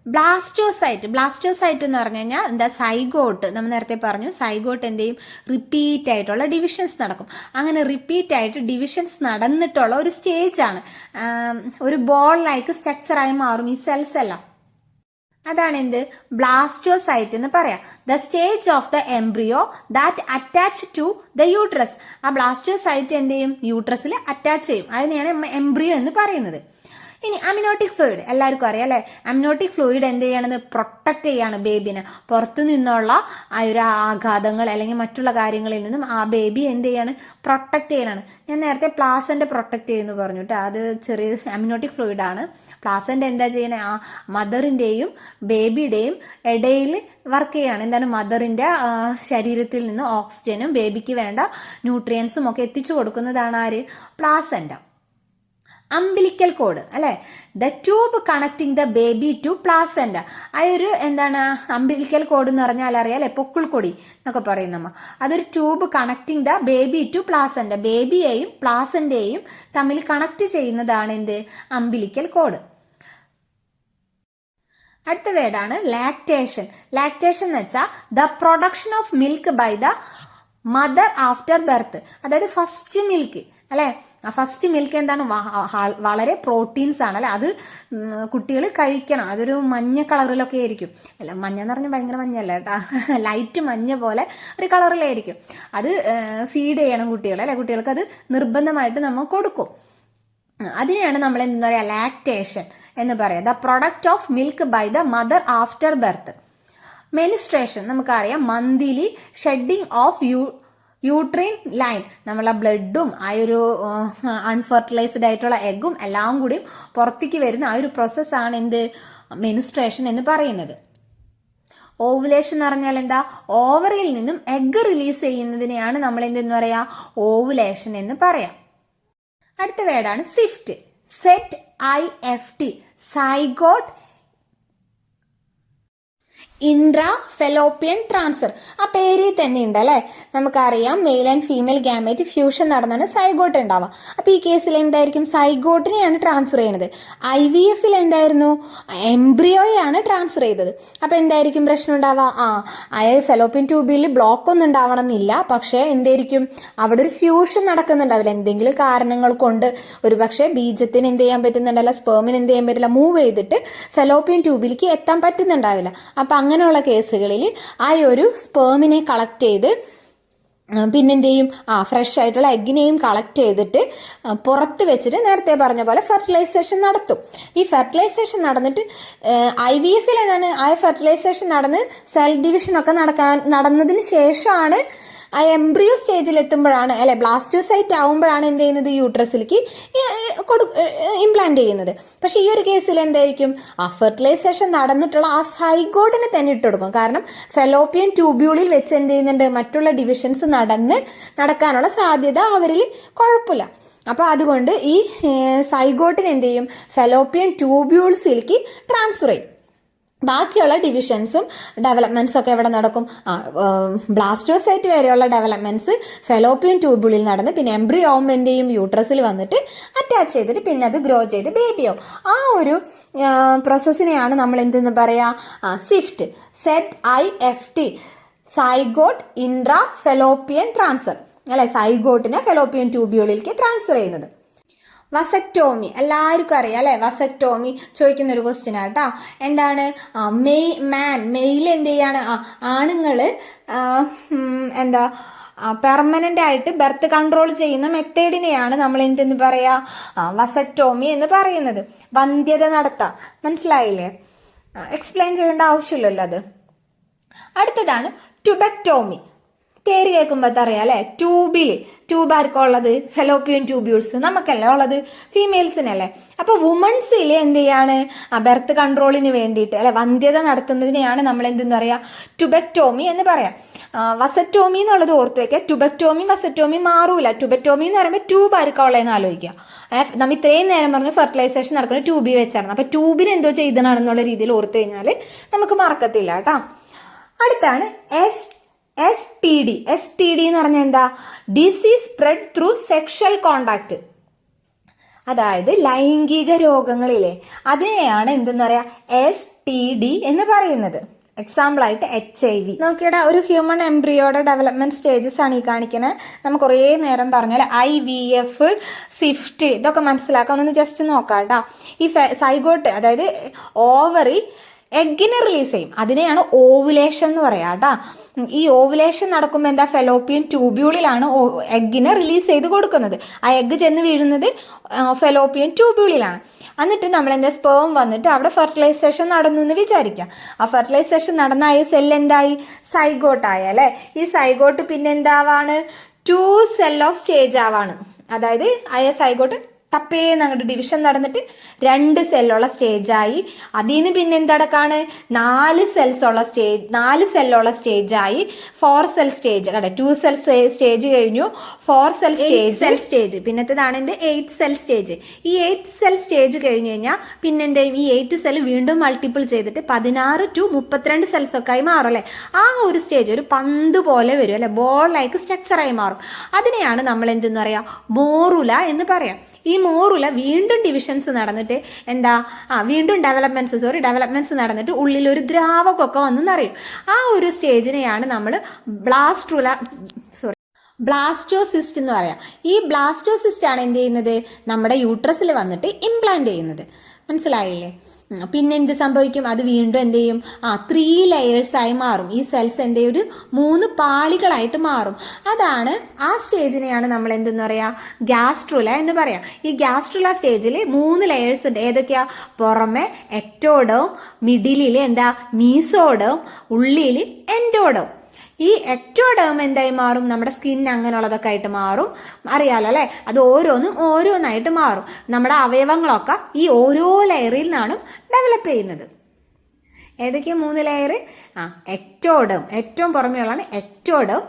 ബ്ലാസ്റ്റോസൈറ്റ് എന്ന് പറഞ്ഞു കഴിഞ്ഞാൽ എന്താ, സൈഗോട്ട്. നമ്മൾ നേരത്തെ പറഞ്ഞു സൈഗോട്ട് എന്ത് ചെയ്യും, റിപ്പീറ്റ് ആയിട്ടുള്ള ഡിവിഷൻസ് നടക്കും. അങ്ങനെ റിപ്പീറ്റ് ആയിട്ട് ഡിവിഷൻസ് നടന്നിട്ടുള്ള ഒരു സ്റ്റേജാണ്, ഒരു ബോൾ ലൈക്ക് സ്ട്രക്ചറായി മാറും ഈ സെൽസ് എല്ലാം. അതാണ് എന്ത്, ബ്ലാസ്റ്റോസൈറ്റ് എന്ന് പറയാം. The stage of the embryo that attach to the uterus. ആ ബ്ലാസ്റ്റോസൈറ്റ് എന്ത് ചെയ്യും, യൂട്രസിൽ അറ്റാച്ച് ചെയ്യും. അതിനെയാണ് എംബ്രിയോ എന്ന് പറയുന്നത്. ഇനി അമിനോട്ടിക് ഫ്ലൂയിഡ് എല്ലാവർക്കും അറിയാം അല്ലേ. അമിനോട്ടിക് ഫ്ലൂയിഡ് എന്ത് ചെയ്യണമെന്ന് പ്രൊട്ടക്റ്റ് ചെയ്യാണ് ബേബിനെ പുറത്തു നിന്നുള്ള ആ ഒരു ആഘാതങ്ങൾ അല്ലെങ്കിൽ മറ്റുള്ള കാര്യങ്ങളിൽ നിന്നും ആ ബേബി എന്ത് ചെയ്യാണ്, പ്രൊട്ടക്റ്റ് ചെയ്യാനാണ്. ഞാൻ നേരത്തെ പ്ലാസൻ്റ് പ്രൊട്ടക്റ്റ് ചെയ്യുന്നു പറഞ്ഞു കേട്ടോ, അത് ചെറിയ അമിനോട്ടിക് ഫ്ലൂയിഡാണ്. പ്ലാസൻ്റ് എന്താ ചെയ്യണേ, ആ മദറിൻ്റെയും ബേബിയുടെയും ഇടയിൽ വർക്ക് ചെയ്യാണ്. എന്താണ്, മദറിൻ്റെ ശരീരത്തിൽ നിന്ന് ഓക്സിജനും ബേബിക്ക് വേണ്ട ന്യൂട്രിയൻസും ഒക്കെ എത്തിച്ചു കൊടുക്കുന്നതാണ് ആര്, പ്ലാസൻ്റ. അംബിലിക്കൽ കോഡ് അല്ലേ, the tube connecting the baby to placenta. ആ ഒരു എന്താണ് അംബിലിക്കൽ കോഡ് എന്ന് പറഞ്ഞാൽ അറിയാലേ, പൊക്കിൾക്കൊടി എന്നൊക്കെ പറയും നമ്മൾ. അതൊരു tube connecting the baby to placenta, ബേബിയെയും പ്ലാസൻ്റെയും തമ്മിൽ കണക്ട് ചെയ്യുന്നതാണ് എന്ത്, അംബിലിക്കൽ കോഡ്. അടുത്ത വേർഡാണ് ലാക്ടേഷൻ. ലാക്ടേഷൻ എന്ന് വെച്ചാൽ the production of milk by the mother after birth. അതായത് ഫസ്റ്റ് മിൽക്ക് അല്ലേ, ഫസ്റ്റ് മിൽക്ക് എന്താണ്, വളരെ പ്രോട്ടീൻസ് ആണ് അല്ലേ, അത് കുട്ടികൾ കഴിക്കണം. അതൊരു മഞ്ഞ കളറിലൊക്കെ ആയിരിക്കും, അല്ല മഞ്ഞ എന്ന് പറഞ്ഞാൽ ഭയങ്കര മഞ്ഞല്ല കേട്ടാ, ലൈറ്റ് മഞ്ഞ പോലെ ഒരു കളറിലായിരിക്കും. അത് ഫീഡ് ചെയ്യണം കുട്ടികളെ അല്ലെ, കുട്ടികൾക്ക് അത് നിർബന്ധമായിട്ട് നമ്മൾ കൊടുക്കും. അതിനെയാണ് നമ്മൾ എന്താ പറയുക, ലാക്ടേഷൻ എന്ന് പറയാം. The product of milk by the mother after birth. Menstruation നമുക്കറിയാം, monthly shedding of uterine line. നമ്മളെ ബ്ലഡും ആ ഒരു അൺഫെർട്ടിലൈസ്ഡ് ആയിട്ടുള്ള എഗ്ഗും എല്ലാം കൂടിയും പുറത്തേക്ക് വരുന്ന ആ ഒരു പ്രോസസ്സാണ് എന്ത്, മെനിസ്ട്രേഷൻ എന്ന് പറയുന്നത്. ഓവുലേഷൻ എന്ന് പറഞ്ഞാൽ എന്താ, ഓവറിയിൽ നിന്നും എഗ്ഗ് റിലീസ് ചെയ്യുന്നതിനെയാണ് നമ്മൾ എന്തെന്ന് പറയാ, ഓവുലേഷൻ എന്ന് പറയാം. അടുത്ത വേർഡാണ് ZIFT. ZIFT, zygote intra fallopian transfer. ആ പേരിൽ തന്നെ ഉണ്ട് അല്ലേ, നമുക്കറിയാം male and female gamete fusion നടന്നാണ് സൈഗോട്ട് ഉണ്ടാവുക. അപ്പോൾ ഈ കേസിൽ എന്തായിരിക്കും, സൈഗോട്ടിനെയാണ് ട്രാൻസ്ഫർ ചെയ്യുന്നത്. IVFൽ എന്തായിരുന്നു, എംബ്രിയോയാണ് ട്രാൻസ്ഫർ ചെയ്തത്. അപ്പോൾ എന്തായിരിക്കും പ്രശ്നം ഉണ്ടാവുക, ഫെലോപ്പിയൻ ട്യൂബിൽ ബ്ലോക്ക് ഒന്നും ഉണ്ടാവണമെന്നില്ല, പക്ഷേ എന്തായിരിക്കും അവിടെ ഒരു ഫ്യൂഷൻ നടക്കുന്നുണ്ടാവില്ല. എന്തെങ്കിലും കാരണങ്ങൾ കൊണ്ട് ഒരു പക്ഷേ ബീജത്തിന് എന്ത് ചെയ്യാൻ പറ്റുന്നുണ്ടല്ല, സ്പേമിന് എന്ത് ചെയ്യാൻ പറ്റില്ല, മൂവ് ചെയ്തിട്ട് ഫെലോപ്പിയൻ ട്യൂബിലേക്ക് എത്താൻ പറ്റുന്നുണ്ടാവില്ല. അപ്പം അങ്ങനെയുള്ള കേസുകളിൽ ആ ഒരു സ്പേമിനെ കളക്ട് ചെയ്ത് പിന്നെന്ത് ചെയ്യും, ഫ്രഷ് ആയിട്ടുള്ള എഗ്ഗിനെയും കളക്ട് ചെയ്തിട്ട് പുറത്ത് വെച്ചിട്ട് നേരത്തെ പറഞ്ഞ പോലെ ഫെർട്ടിലൈസേഷൻ നടത്തും. ഈ ഫെർട്ടിലൈസേഷൻ നടന്നിട്ട് IVFൽ എന്താണ്, ആ ഫെർട്ടിലൈസേഷൻ നടന്ന് സെൽ ഡിവിഷനൊക്കെ നടന്നതിന് ശേഷമാണ് ആ എംബ്രിയോ സ്റ്റേജിൽ എത്തുമ്പോഴാണ് അല്ലെ, ബ്ലാസ്റ്റോസൈറ്റ് ആവുമ്പോഴാണ് എന്ത് ചെയ്യുന്നത്, യൂട്രസിലേക്ക് ഇംപ്ലാന്റ് ചെയ്യുന്നത്. പക്ഷെ ഈ ഒരു കേസിൽ എന്തായിരിക്കും, ആ ഫെർട്ടിലൈസേഷൻ നടന്നിട്ടുള്ള ആ സൈഗോട്ടിനെ തന്നെ ഇട്ട് കൊടുക്കും. കാരണം ഫെലോപ്പിയൻ ട്യൂബ്യൂളിൽ വെച്ച് എന്ത് ചെയ്യുന്നുണ്ട്, മറ്റുള്ള ഡിവിഷൻസ് നടക്കാനുള്ള സാധ്യത അവരിൽ കുഴപ്പമില്ല. അപ്പോൾ അതുകൊണ്ട് ഈ സൈഗോട്ടിനെ എന്ത് ചെയ്യും, ഫെലോപ്പിയൻ ട്യൂബ്യൂൾസിലേക്ക് ട്രാൻസ്ഫർ ചെയ്യും. ബാക്കിയുള്ള ഡിവിഷൻസും ഡെവലപ്മെൻറ്റ്സും ഒക്കെ എവിടെ നടക്കും? ബ്ലാസ്റ്റോസൈറ്റ് വരെയുള്ള ഡെവലപ്മെൻറ്റ്സ് ഫെലോപ്പിയൻ ട്യൂബുളിൽ നടന്ന് പിന്നെ എംബ്രിയോമെൻ്റെയും യൂട്രസിൽ വന്നിട്ട് അറ്റാച്ച് ചെയ്തിട്ട് പിന്നെ അത് ഗ്രോ ചെയ്ത് ബേബിയാവും. ആ ഒരു പ്രോസസ്സിനെയാണ് നമ്മൾ എന്തെന്ന് പറയുക? ZIFT, zygote intra fallopian transfer അല്ലെ, സൈഗോട്ടിനെ ഫെലോപ്പിയൻ ട്യൂബ്യൂളിലേക്ക് ട്രാൻസ്ഫർ ചെയ്യുന്നത്. വസക്ടോമി എല്ലാവർക്കും അറിയാം അല്ലെ. വസക്ടോമി ചോദിക്കുന്ന ഒരു ക്വസ്റ്റ്യൻ ആട്ടോ. എന്താണ്? മെയിൽ എന്ത് ചെയ്യാണ്? ആണുങ്ങൾ എന്താ പെർമനന്റ് ആയിട്ട് ബർത്ത് കൺട്രോൾ ചെയ്യുന്ന മെത്തേഡിനെയാണ് നമ്മൾ എന്തെന്ന് പറയാ? വസക്ടോമി എന്ന് പറയുന്നത്. വന്ധ്യത നടത്താം. മനസ്സിലായില്ലേ? എക്സ്പ്ലെയിൻ ചെയ്യേണ്ട ആവശ്യമില്ലല്ലോ അത്. അടുത്തതാണ് ട്യൂബക്ടോമി. പേര് കേൾക്കുമ്പോൾ അറിയാം അല്ലെ. ട്യൂബ് ആർക്കും ഉള്ളത്? Fallopian tubules. നമുക്കല്ലേ ഉള്ളത്? ഫീമെയിൽസിനല്ലേ. അപ്പൊ വുമൺസിൽ എന്ത് ചെയ്യാണ്? ബെർത്ത് കൺട്രോളിന് വേണ്ടിയിട്ട് അല്ലെ, വന്ധ്യത നടത്തുന്നതിനെയാണ് നമ്മൾ എന്തെന്ന് പറയാ? ട്യൂബക്ടോമി എന്ന് പറയാം. വസക്ടോമി എന്നുള്ളത് ഓർത്ത് വെക്കുക. ട്യൂബക്ടോമി വസക്ടോമി മാറൂല. ട്യൂബക്ടോമി എന്ന് പറയുമ്പോൾ ട്യൂബ് ആർക്കും ഉള്ളതെന്ന് ആലോചിക്കുക. നമ്മൾ ഇത്രയും നേരം പറഞ്ഞ് ഫെർട്ടിലൈസേഷൻ നടക്കുന്ന ട്യൂബിൽ വെച്ചാണ്. അപ്പൊ ട്യൂബിന് എന്തോ ചെയ്തതാണെന്നുള്ള രീതിയിൽ ഓർത്ത് കഴിഞ്ഞാൽ നമുക്ക് മറക്കത്തില്ല കേട്ടോ. അടുത്താണ് STD. STD എന്ന് പറഞ്ഞാൽ എന്താ? Disease spread through sexual contact. അതായത് ലൈംഗിക രോഗങ്ങളിലെ അതിനെയാണ് എന്തെന്ന് പറയാ? STD എന്ന് പറയുന്നത്. എക്സാമ്പിൾ ആയിട്ട് HIV. നോക്കിയുടെ ഒരു ഹ്യൂമൻ എംബ്രിയോയുടെ ഡെവലപ്മെന്റ് സ്റ്റേജസ് ആണ് ഈ കാണിക്കുന്നത്. നമുക്ക് കുറേ നേരം പറഞ്ഞാൽ IVF, SIFT ഇതൊക്കെ മനസ്സിലാക്കാം. ഒന്ന് ജസ്റ്റ് നോക്കാം കേട്ടോ. ഈ സൈഗോട്ട് അതായത് ഓവറി എഗ്ഗിനെ റിലീസ് ചെയ്യും. അതിനെയാണ് ഓവുലേഷൻ എന്ന് പറയാം കേട്ടോ. ഈ ഓവുലേഷൻ നടക്കുമ്പോൾ എന്താ? ഫെലോപ്പിയൻ ട്യൂബ്യൂളിലാണ് എഗ്ഗിനെ റിലീസ് ചെയ്ത് കൊടുക്കുന്നത്. ആ എഗ്ഗ് ചെന്ന് വീഴുന്നത് ഫെലോപ്പിയൻ ട്യൂബ്യൂളിലാണ്. എന്നിട്ട് നമ്മൾ എന്താ? സ്പേം വന്നിട്ട് അവിടെ ഫെർട്ടിലൈസേഷൻ നടന്നു എന്ന് വിചാരിക്കാം. ആ ഫെർട്ടിലൈസേഷൻ നടന്നായ സെൽ എന്തായി? സൈഗോട്ടായി അല്ലെ. ഈ സൈഗോട്ട് പിന്നെ എന്താവാണ്? 2 സെൽ ഓഫ് സ്റ്റേജ് ആവാണ്. അതായത് ആ സൈഗോട്ട് ടപ്പേന്ന് അങ്ങോട്ട് ഡിവിഷൻ നടന്നിട്ട് 2 സെല്ലുള്ള സ്റ്റേജായി. അതിന് പിന്നെ എന്തടക്കാണ്? 4 സെല്ലുള്ള സ്റ്റേജായി. 4 സെൽ സ്റ്റേജ് കണ്ടേ. 2 സെൽ സ്റ്റേജ് കഴിഞ്ഞു. 4 സെൽ സ്റ്റേജ് പിന്നത്തേതാണ് എൻ്റെ 8 സെൽ സ്റ്റേജ്. ഈ 8 സെൽ സ്റ്റേജ് കഴിഞ്ഞ് കഴിഞ്ഞാൽ പിന്നെ എൻ്റെ ഈ 8 സെൽ വീണ്ടും മൾട്ടിപ്പിൾ ചെയ്തിട്ട് 16 to 32 സെൽസ് ഒക്കെ ആയി മാറും അല്ലെ. ആ ഒരു സ്റ്റേജ് ഒരു പന്ത് പോലെ വരും അല്ലെ, ബോൾ ലൈക്ക് സ്ട്രക്ചറായി മാറും. അതിനെയാണ് നമ്മൾ എന്തെന്ന് പറയാ? മോറുല എന്ന് പറയാം. ഈ മോറുല വീണ്ടും ഡിവിഷൻസ് നടന്നിട്ട് എന്താ? വീണ്ടും ഡെവലപ്മെന്റ്സ് നടന്നിട്ട് ഉള്ളിൽ ഒരു ദ്രാവകമൊക്കെ വന്നു നിറയും. ആ ഒരു സ്റ്റേജിനെയാണ് നമ്മൾ ബ്ലാസ്റ്റോസിസ്റ്റ് എന്ന് പറയാം. ഈ ബ്ലാസ്റ്റോസിസ്റ്റ് ആണ് എന്ത് ചെയ്യുന്നത്? നമ്മുടെ യൂട്രസിൽ വന്നിട്ട് ഇംപ്ലാന്റ് ചെയ്യുന്നത്. മനസ്സിലായില്ലേ? പിന്നെ എന്ത് സംഭവിക്കും? അത് വീണ്ടും എന്ത് ചെയ്യും? 3 ലെയേഴ്സായി മാറും. ഈ സെൽസ് എൻ്റെ ഒരു 3 പാളികളായിട്ട് മാറും. അതാണ് ആ സ്റ്റേജിനെയാണ് നമ്മൾ എന്തെന്ന് പറയാ? ഗ്യാസ്ട്രുല എന്ന് പറയാം. ഈ ഗ്യാസ്ട്രുല സ്റ്റേജിൽ 3 ലെയേഴ്സ് ഉണ്ട്. ഏതൊക്കെയാ? പുറമെ എക്ടോഡവും, മിഡിലിൽ എന്താ? മീസോഡവും, ഉള്ളിൽ എൻഡോഡവും. ഈ എക്ടോഡേം എന്തായി മാറും? നമ്മുടെ സ്കിൻ അങ്ങനെയുള്ളതൊക്കെ ആയിട്ട് മാറും. അറിയാലോ അല്ലെ. അത് ഓരോന്നായിട്ട് മാറും. നമ്മുടെ അവയവങ്ങളൊക്കെ ഈ ഓരോ ലെയറിൽ നിന്നാണ് ഡെവലപ്പ് ചെയ്യുന്നത്. ഏതൊക്കെയാ 3 ലെയർ? എക്ടോഡേം, ഏറ്റവും പുറമെയുള്ളതാണ് എക്ടോഡേം.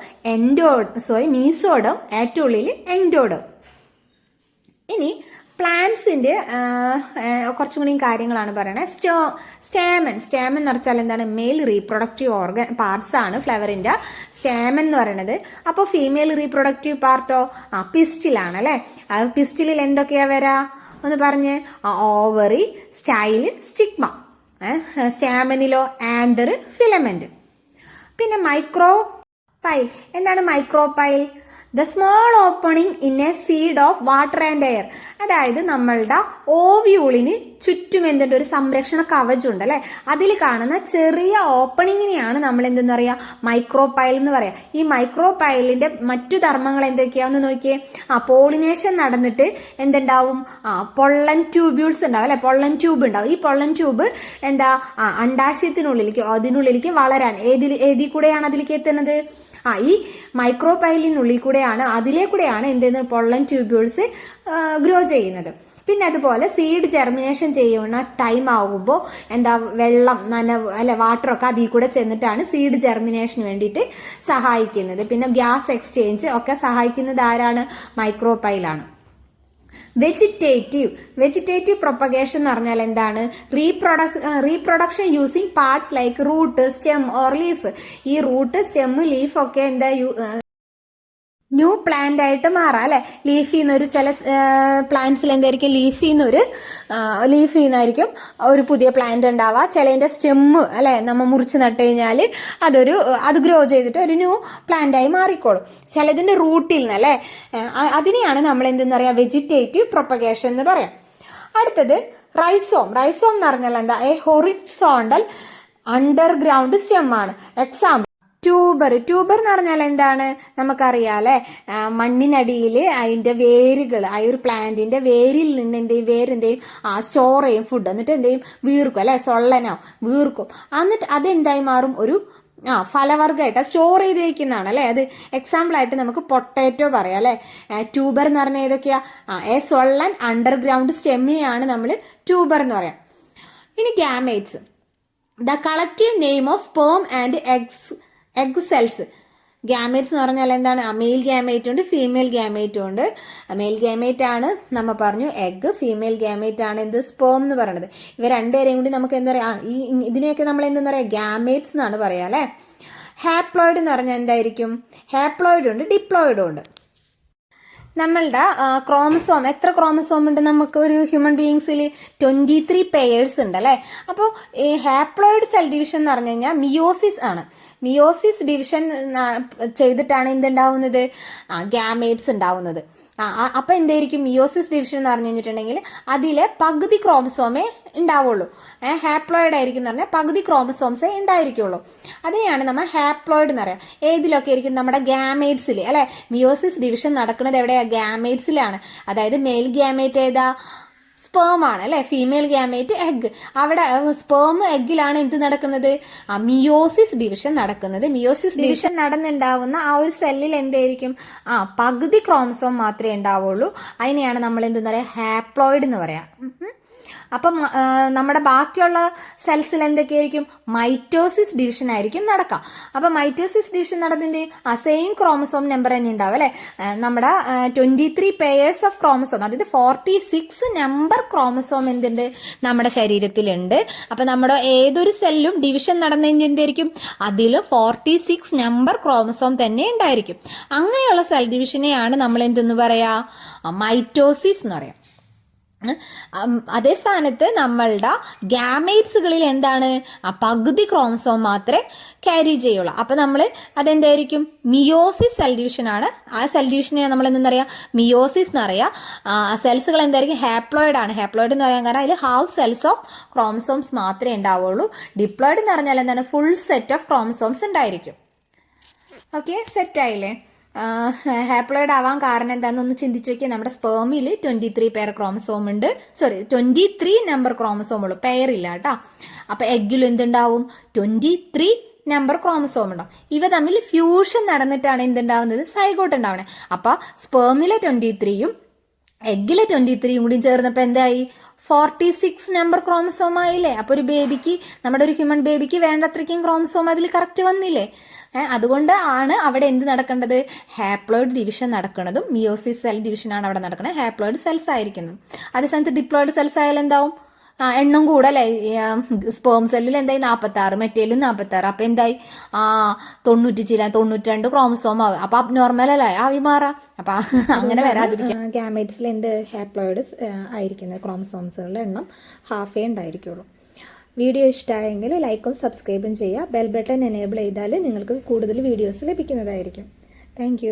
മീസോഡേം, ഏറ്റവും ഉള്ളിൽ എൻഡോഡേം. ഇനി പ്ലാന്റ്സിന്റെ കുറച്ചും കൂടിയും കാര്യങ്ങളാണ് പറയണത്. സ്റ്റേമൻ എന്ന് വെച്ചാൽ എന്താണ്? മെയിൽ റീപ്രൊഡക്റ്റീവ് പാർട്സ് ആണ് ഫ്ലവറിന്റെ സ്റ്റേമൻ എന്ന് പറയുന്നത്. അപ്പോൾ ഫീമെയിൽ റീപ്രൊഡക്റ്റീവ് പാർട്ടോ പിസ്റ്റിലാണ് അല്ലെ. പിസ്റ്റിലിൽ എന്തൊക്കെയാ വരാ? ഒന്ന് പറഞ്ഞ്. Ovary, style, stigma. സ്റ്റേമനിലോ ആന്തർ, ഫിലമെന്റ്. പിന്നെ മൈക്രോപൈൽ. എന്താണ് micropyle? The small opening in a seed of water and air. അതായത് നമ്മളുടെ ഓവ്യൂളിന് ചുറ്റും എന്തുണ്ട്? ഒരു സംരക്ഷണ കവചമുണ്ട് അല്ലെ. അതിൽ കാണുന്ന ചെറിയ ഓപ്പണിങ്ങിനെയാണ് നമ്മൾ എന്തെന്ന് പറയാ? മൈക്രോപൈൽ എന്ന് പറയാം. ഈ മൈക്രോപൈലിന്റെ മറ്റു ധർമ്മങ്ങൾ എന്തൊക്കെയാന്ന് നോക്കിയേ. പോളിനേഷൻ നടന്നിട്ട് എന്തുണ്ടാവും? പൊള്ളൻ ട്യൂബ്യൂൾസ് ഉണ്ടാവും അല്ലെ. പൊള്ളൻ ട്യൂബ് ഉണ്ടാവും. ഈ പൊള്ളൻ ട്യൂബ് എന്താ? അതിനുള്ളിലേക്ക് വളരാൻ ഏതിൽ കൂടെയാണ് അതിലേക്ക് എത്തുന്നത്? ഈ മൈക്രോപൈലിനുള്ളിൽ കൂടെയാണ്, അതിലെ കൂടെയാണ് എന്തെന്ന് പൊള്ളൻ ട്യൂബ്യൂൾസ് ഗ്രോ ചെയ്യുന്നത്. പിന്നെ അതുപോലെ സീഡ് ജെർമിനേഷൻ ചെയ്യുന്ന ടൈം ആകുമ്പോൾ എന്താ? വെള്ളം, നനവ് അല്ലെ, വാട്ടറൊക്കെ അതിൽ കൂടെ ചെന്നിട്ടാണ് സീഡ് ജെർമിനേഷന് വേണ്ടിയിട്ട് സഹായിക്കുന്നത്. പിന്നെ ഗ്യാസ് എക്സ്ചേഞ്ച് ഒക്കെ സഹായിക്കുന്നത് ആരാണ്? മൈക്രോപൈലാണ്. വെജിറ്റേറ്റീവ് പ്രൊപ്പഗേഷൻ എന്ന് പറഞ്ഞാൽ എന്താണ്? Reproduction using parts like root, stem or leaf. ഈ റൂട്ട്, സ്റ്റെം, ലീഫ് ഒക്കെ എന്താ ന്യൂ പ്ലാന്റ് ആയിട്ട് മാറാം അല്ലെ. ലീഫിന്നൊരു ചില പ്ലാന്റ്സിൽ എന്തായിരിക്കും ലീഫിന്നായിരിക്കും ഒരു പുതിയ പ്ലാന്റ് ഉണ്ടാവുക. ചിലതിൻ്റെ സ്റ്റെമ്മ് അല്ലെ നമ്മൾ മുറിച്ച് നട്ട് കഴിഞ്ഞാൽ അത് ഗ്രോ ചെയ്തിട്ട് ഒരു ന്യൂ പ്ലാന്റായി മാറിക്കോളും. ചിലതിൻ്റെ റൂട്ടിൽ നിന്ന് അല്ലെ. അതിനെയാണ് നമ്മൾ എന്തെന്ന് പറയാം? വെജിറ്റേറ്റീവ് പ്രൊപ്പഗേഷൻ എന്ന് പറയാം. അടുത്തത് റൈസോം എന്ന് പറഞ്ഞാൽ എന്താ? ഹൊറിസോണ്ടൽ അണ്ടർഗ്രൗണ്ട് സ്റ്റെം ആണ്. എക്സാമ്പിൾ ട്യൂബർ എന്ന് പറഞ്ഞാൽ എന്താണ്? നമുക്കറിയാം അല്ലെ. മണ്ണിനടിയിൽ അതിൻ്റെ വേരുകൾ, ആ ഒരു പ്ലാന്റിന്റെ വേരിൽ നിന്ന് എന്തെയും സ്റ്റോർ ചെയ്യും ഫുഡ്. എന്നിട്ട് എന്തെയും വീർക്കും അല്ലെ, വീർക്കും. എന്നിട്ട് അതെന്തായി മാറും? ഒരു ഫലവർഗ്ഗമായിട്ട് സ്റ്റോർ ചെയ്ത് വെക്കുന്നതാണ് അല്ലെ. അത് എക്സാമ്പിൾ ആയിട്ട് നമുക്ക് പൊട്ടാറ്റോ പറയാം അല്ലെ. ട്യൂബർ എന്ന് പറഞ്ഞാൽ ഏതൊക്കെയാ? സൊള്ളൻ അണ്ടർഗ്രൗണ്ട് സ്റ്റെമ്മിനെയാണ് നമ്മൾ ട്യൂബർ എന്ന് പറയാം. ഇനി gametes, the collective name of sperm and egg cells. Gametes എന്ന് പറഞ്ഞാൽ എന്താണ്? മെയിൽ ഗാമേറ്റും ഉണ്ട്, ഫീമെയിൽ ഗാമേറ്റും ഉണ്ട്. മെയിൽ ഗാമേറ്റ് ആണ് നമ്മൾ പറഞ്ഞു എഗ്, ഫീമെയിൽ ഗാമേറ്റ് ആണ് എന്ത്? സ്പേം എന്ന് പറയുന്നത്. ഇവ രണ്ടുപേരെയും കൂടി നമുക്ക് എന്താ പറയുക? ഇതിനെയൊക്കെ നമ്മൾ എന്തെന്ന് പറയാം? ഗാമേറ്റ്സ് എന്നാണ് പറയാം അല്ലെ. ഹാപ്ലോയിഡ് എന്ന് പറഞ്ഞാൽ എന്തായിരിക്കും? ഹാപ്ലോയിഡും ഉണ്ട്, ഡിപ്ലോയിഡും ഉണ്ട്. നമ്മളുടെ ക്രോമസോം, എത്ര ക്രോമസോം ഉണ്ട് നമുക്ക് ഒരു ഹ്യൂമൻ ബീയിങ്സിൽ? 23 പെയേഴ്സ് ഉണ്ട് അല്ലേ. അപ്പോൾ ഈ ഹാപ്ലോയിഡ് സെൽ ഡിവിഷൻ എന്ന് പറഞ്ഞു കഴിഞ്ഞാൽ മിയോസിസ് ആണ്. മിയോസിസ് ഡിവിഷൻ ചെയ്തിട്ടാണ് എന്തുണ്ടാവുന്നത്? ഗാമേറ്റ്സ് ഉണ്ടാവുന്നത്. അപ്പം എന്തായിരിക്കും മിയോസിസ് ഡിവിഷൻ എന്ന് പറഞ്ഞു കഴിഞ്ഞിട്ടുണ്ടെങ്കിൽ അതിലെ പകുതി ക്രോമസോമേ ഉണ്ടാവുള്ളൂ. ഹാപ്ലോയിഡ് ആയിരിക്കും എന്ന് പറഞ്ഞാൽ പകുതി ക്രോമസോംസേ ഉണ്ടായിരിക്കുള്ളൂ. അതിനെയാണ് നമ്മൾ ഹാപ്ലോയിഡ് എന്ന് പറയാം. ഏതിലൊക്കെ ആയിരിക്കും? നമ്മുടെ ഗാമേറ്റ്സിൽ അല്ലെ. മിയോസിസ് ഡിവിഷൻ നടക്കുന്നത് എവിടെയാ? ഗാമേറ്റ്സിലാണ്. അതായത് മെയിൽ ഗാമേറ്റ് ഏതാ? സ്പേം ആണ് അല്ലെ. Female gamete egg. അവിടെ സ്പേം എഗ്ഗിലാണ് എന്ത് നടക്കുന്നത്? മിയോസിസ് ഡിവിഷൻ നടക്കുന്നത്. മിയോസിസ് ഡിവിഷൻ നടന്നുണ്ടാവുന്ന ആ ഒരു സെല്ലിൽ എന്തായിരിക്കും? പകുതി ക്രോമസോം മാത്രമേ ഉണ്ടാവുള്ളൂ. അതിനെയാണ് നമ്മൾ എന്തെന്ന് പറയാ? ഹാപ്ലോയിഡ് എന്ന് പറയാം. അപ്പം നമ്മുടെ ബാക്കിയുള്ള സെൽസിൽ എന്തൊക്കെയായിരിക്കും? മൈറ്റോസിസ് ഡിവിഷൻ ആയിരിക്കും നടക്കാം. അപ്പം മൈറ്റോസിസ് ഡിവിഷൻ നടന്നിട്ട് സെയിം ക്രോമസോം നമ്പർ തന്നെ ഉണ്ടാവും അല്ലെ. നമ്മുടെ 23 പെയേഴ്സ് ഓഫ് ക്രോമസോം, അതായത് 46 നമ്പർ ക്രോമസോം എന്തുണ്ട്? നമ്മുടെ ശരീരത്തിലുണ്ട്. അപ്പം നമ്മുടെ ഏതൊരു സെല്ലും ഡിവിഷൻ നടന്നതിൻ്റെ എന്തായിരിക്കും? അതിലും 46 നമ്പർ ക്രോമസോം തന്നെ ഉണ്ടായിരിക്കും. അങ്ങനെയുള്ള സെൽ ഡിവിഷനെയാണ് നമ്മൾ എന്തെന്ന് പറയാ? മൈറ്റോസിസ് എന്ന് പറയാം. അതേ സ്ഥാനത്ത് നമ്മളുടെ ഗാമേറ്റ്സുകളിൽ എന്താണ്? പകുതി ക്രോമസോം മാത്രമേ ക്യാരി ചെയ്യുള്ളൂ. അപ്പം നമ്മൾ അതെന്തായിരിക്കും? മിയോസിസ് സെൽ ഡിവിഷനാണ്. ആ സെൽ ഡിവിഷനെ നമ്മൾ എന്തെന്ന് പറയാം? മിയോസിസ് എന്ന് പറയാം. സെൽസുകൾ എന്തായിരിക്കും? ഹാപ്ലോയിഡ് ആണ്. ഹാപ്ലോയിഡ് എന്ന് പറയാൻ കാരണം അതിൽ ഹാഫ് സെൽസ് ഓഫ് ക്രോമസോംസ് മാത്രമേ ഉണ്ടാവുള്ളൂ. ഡിപ്ലോയിഡ് എന്ന് പറഞ്ഞാൽ എന്താണ്? ഫുൾ സെറ്റ് ഓഫ് ക്രോമസോംസ് ഉണ്ടായിരിക്കും. ഓക്കെ, സെറ്റായില്ലേ? ഹാപ്ലോയിഡ് ആവാൻ കാരണം എന്താണെന്നൊന്ന് ചിന്തിച്ചു നോക്കിയാൽ നമ്മുടെ സ്പേമിൽ 23 പെയർ ക്രോമസോം ഉണ്ട്. 23 നമ്പർ ക്രോമസോം ഉള്ളൂ, പെയർ ഇല്ല കേട്ടോ. അപ്പം എഗ്ഗിലും എന്തുണ്ടാവും? 23 നമ്പർ ക്രോമസോം ഉണ്ടാവും. ഇവ തമ്മിൽ ഫ്യൂഷൻ നടന്നിട്ടാണ് എന്തുണ്ടാവുന്നത്? സൈഗോട്ട് ഉണ്ടാവണേ. അപ്പം സ്പേമിലെ 23യും എഗ്ഗിലെ 23യും കൂടി ചേർന്നപ്പോൾ എന്തായി? 46 നമ്പർ ക്രോമസോം ആയില്ലേ. അപ്പോൾ ഒരു ബേബിക്ക്, നമ്മുടെ ഒരു ഹ്യൂമൻ ബേബിക്ക് വേണ്ടത്രയ്ക്കും ക്രോമസോം അതിൽ കറക്റ്റ് വന്നില്ലേ. അതുകൊണ്ട് ആണ് അവിടെ എന്ത് നടക്കേണ്ടത്? ഹാപ്ലോയിഡ് ഡിവിഷൻ നടക്കുന്നതും മിയോസിസ് സെൽ ഡിവിഷനാണ് അവിടെ നടക്കുന്നത്. ഹാപ്ലോയിഡ് സെൽസ് ആയിരിക്കുന്നു. അതേ സ്ഥാനത്ത് ഡിപ്ലോയിഡ് സെൽസ് ആയാലും എന്താവും? എണ്ണം കൂടല്ലേ. സ്പേം സെല്ലിൽ എന്തായി? 46, മറ്റേലും 46. അപ്പം എന്തായി? 92 ക്രോമസോം ആവും. അപ്പം അബ്നോർമൽ അല്ലേ, ആവി മാറാം. അപ്പം അങ്ങനെ വരാതിരിക്കും. ഗാമേറ്റ്സിൽ എന്ത്? ഹാപ്ലോയിഡ് ആയിരിക്കുന്നത് ക്രോമസോംസുകളുടെ എണ്ണം ഹാഫേ ഉണ്ടായിരിക്കുള്ളൂ. വീഡിയോ ഇഷ്ടമായെങ്കിൽ ലൈക്കും സബ്സ്ക്രൈബും ചെയ്യുക. ബെൽ ബട്ടൺ എനേബിൾ ചെയ്താൽ നിങ്ങൾക്ക് കൂടുതൽ വീഡിയോസ് ലഭിക്കുന്നതായിരിക്കും. താങ്ക്